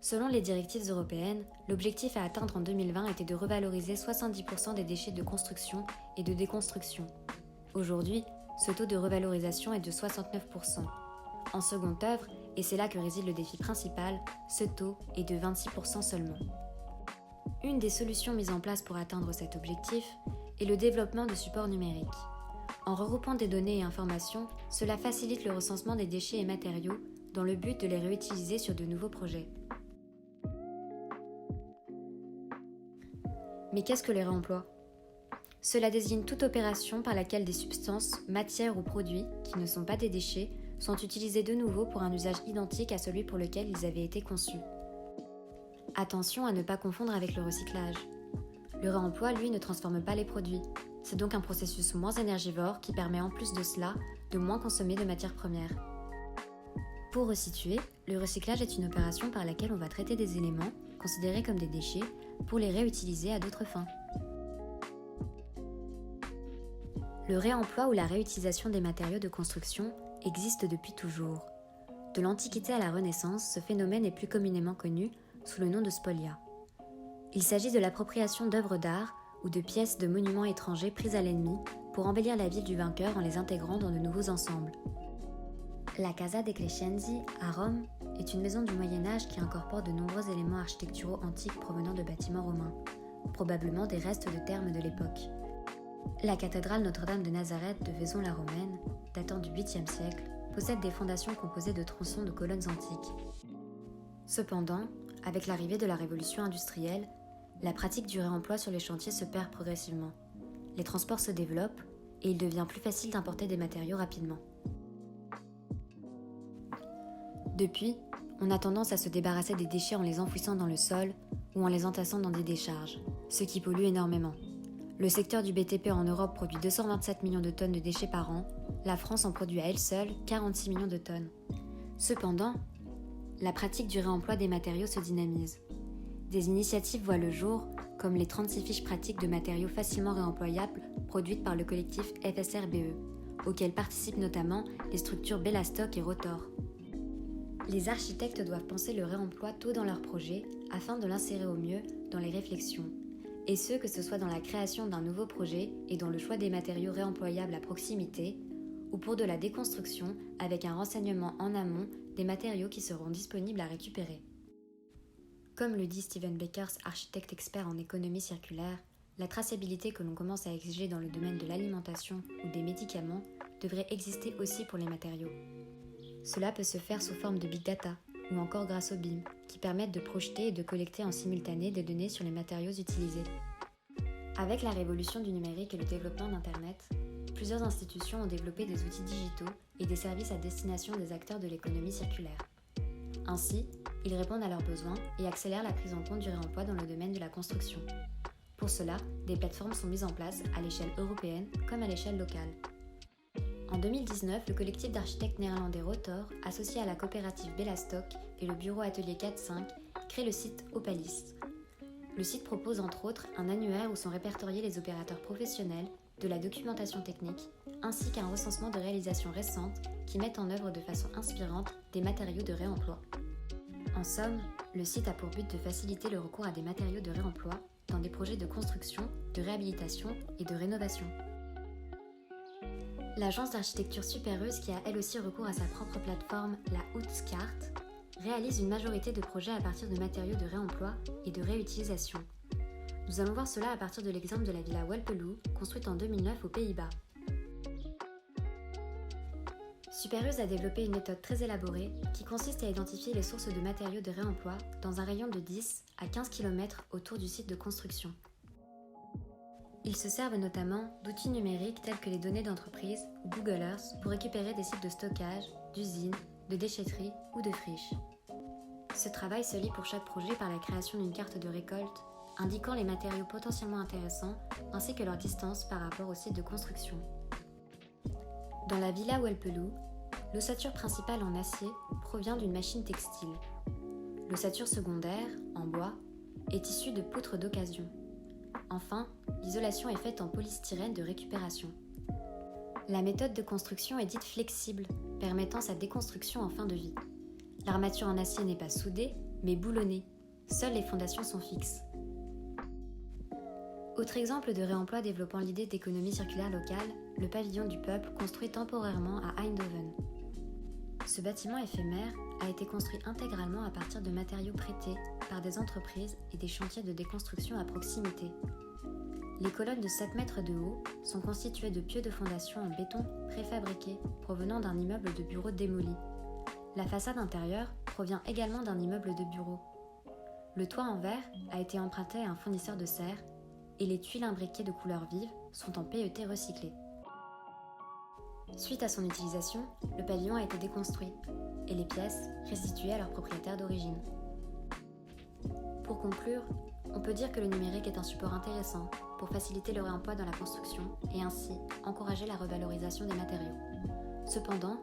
Selon les directives européennes, l'objectif à atteindre en 2020 était de revaloriser 70% des déchets de construction et de déconstruction. Aujourd'hui, ce taux de revalorisation est de 69%. En seconde œuvre, et c'est là que réside le défi principal, ce taux est de 26% seulement. Une des solutions mises en place pour atteindre cet objectif est le développement de supports numériques. En regroupant des données et informations, cela facilite le recensement des déchets et matériaux dans le but de les réutiliser sur de nouveaux projets. Mais qu'est-ce que le réemploi ? Cela désigne toute opération par laquelle des substances, matières ou produits, qui ne sont pas des déchets, sont utilisés de nouveau pour un usage identique à celui pour lequel ils avaient été conçus. Attention à ne pas confondre avec le recyclage. Le réemploi, lui, ne transforme pas les produits. C'est donc un processus moins énergivore qui permet en plus de cela de moins consommer de matières premières. Pour resituer, le recyclage est une opération par laquelle on va traiter des éléments, considérés comme des déchets, pour les réutiliser à d'autres fins. Le réemploi ou la réutilisation des matériaux de construction existe depuis toujours. De l'Antiquité à la Renaissance, ce phénomène est plus communément connu sous le nom de spolia. Il s'agit de l'appropriation d'œuvres d'art ou de pièces de monuments étrangers prises à l'ennemi pour embellir la ville du vainqueur en les intégrant dans de nouveaux ensembles. La Casa dei Crescenzi, à Rome, est une maison du Moyen-Âge qui incorpore de nombreux éléments architecturaux antiques provenant de bâtiments romains, probablement des restes de thermes de l'époque. La cathédrale Notre-Dame de Nazareth de Vaison-la-Romaine, datant du 8e siècle, possède des fondations composées de tronçons de colonnes antiques. Cependant, avec l'arrivée de la révolution industrielle, la pratique du réemploi sur les chantiers se perd progressivement. Les transports se développent et il devient plus facile d'importer des matériaux rapidement. Depuis, on a tendance à se débarrasser des déchets en les enfouissant dans le sol ou en les entassant dans des décharges, ce qui pollue énormément. Le secteur du BTP en Europe produit 227 millions de tonnes de déchets par an, la France en produit à elle seule 46 millions de tonnes. Cependant, la pratique du réemploi des matériaux se dynamise. Des initiatives voient le jour, comme les 36 fiches pratiques de matériaux facilement réemployables produites par le collectif FSRBE, auquel participent notamment les structures Bellastock et Rotor. Les architectes doivent penser le réemploi tôt dans leur projet afin de l'insérer au mieux dans les réflexions, et ce que ce soit dans la création d'un nouveau projet et dans le choix des matériaux réemployables à proximité, ou pour de la déconstruction avec un renseignement en amont des matériaux qui seront disponibles à récupérer. Comme le dit Steven Bakers, architecte expert en économie circulaire, la traçabilité que l'on commence à exiger dans le domaine de l'alimentation ou des médicaments devrait exister aussi pour les matériaux. Cela peut se faire sous forme de big data ou encore grâce aux BIM, qui permettent de projeter et de collecter en simultané des données sur les matériaux utilisés. Avec la révolution du numérique et le développement d'Internet, plusieurs institutions ont développé des outils digitaux et des services à destination des acteurs de l'économie circulaire. Ainsi, ils répondent à leurs besoins et accélèrent la prise en compte du réemploi dans le domaine de la construction. Pour cela, des plateformes sont mises en place à l'échelle européenne comme à l'échelle locale. En 2019, le collectif d'architectes néerlandais Rotor, associé à la coopérative Bellastock et le bureau Atelier 4-5, crée le site Opalis. Le site propose entre autres un annuaire où sont répertoriés les opérateurs professionnels, de la documentation technique, ainsi qu'un recensement de réalisations récentes qui mettent en œuvre de façon inspirante des matériaux de réemploi. En somme, le site a pour but de faciliter le recours à des matériaux de réemploi dans des projets de construction, de réhabilitation et de rénovation. L'agence d'architecture Supereuse, qui a elle aussi recours à sa propre plateforme, la Houtskart, réalise une majorité de projets à partir de matériaux de réemploi et de réutilisation. Nous allons voir cela à partir de l'exemple de la villa Welpeloe, construite en 2009 aux Pays-Bas. Supereuse a développé une méthode très élaborée qui consiste à identifier les sources de matériaux de réemploi dans un rayon de 10 à 15 km autour du site de construction. Ils se servent notamment d'outils numériques tels que les données d'entreprise ou Google Earth pour récupérer des sites de stockage, d'usines, de déchetterie ou de friches. Ce travail se lie pour chaque projet par la création d'une carte de récolte indiquant les matériaux potentiellement intéressants ainsi que leur distance par rapport au site de construction. Dans la villa Welpeloe, l'ossature principale en acier provient d'une machine textile. L'ossature secondaire, en bois, est issue de poutres d'occasion. Enfin, l'isolation est faite en polystyrène de récupération. La méthode de construction est dite flexible, permettant sa déconstruction en fin de vie. L'armature en acier n'est pas soudée, mais boulonnées. Seules les fondations sont fixes. Autre exemple de réemploi développant l'idée d'économie circulaire locale, le pavillon du peuple construit temporairement à Eindhoven. Ce bâtiment éphémère a été construit intégralement à partir de matériaux prêtés par des entreprises et des chantiers de déconstruction à proximité. Les colonnes de 7 mètres de haut sont constituées de pieux de fondation en béton préfabriqués provenant d'un immeuble de bureaux démoli. La façade intérieure provient également d'un immeuble de bureaux. Le toit en verre a été emprunté à un fournisseur de serre et les tuiles imbriquées de couleurs vives sont en PET recyclé. Suite à son utilisation, le pavillon a été déconstruit et les pièces restituées à leur propriétaire d'origine. Pour conclure, on peut dire que le numérique est un support intéressant pour faciliter le réemploi dans la construction et ainsi encourager la revalorisation des matériaux. Cependant,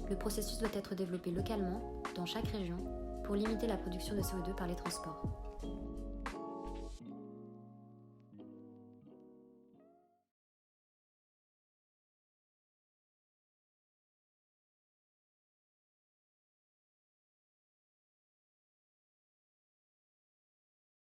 le processus doit être développé localement dans chaque région pour limiter la production de CO2 par les transports.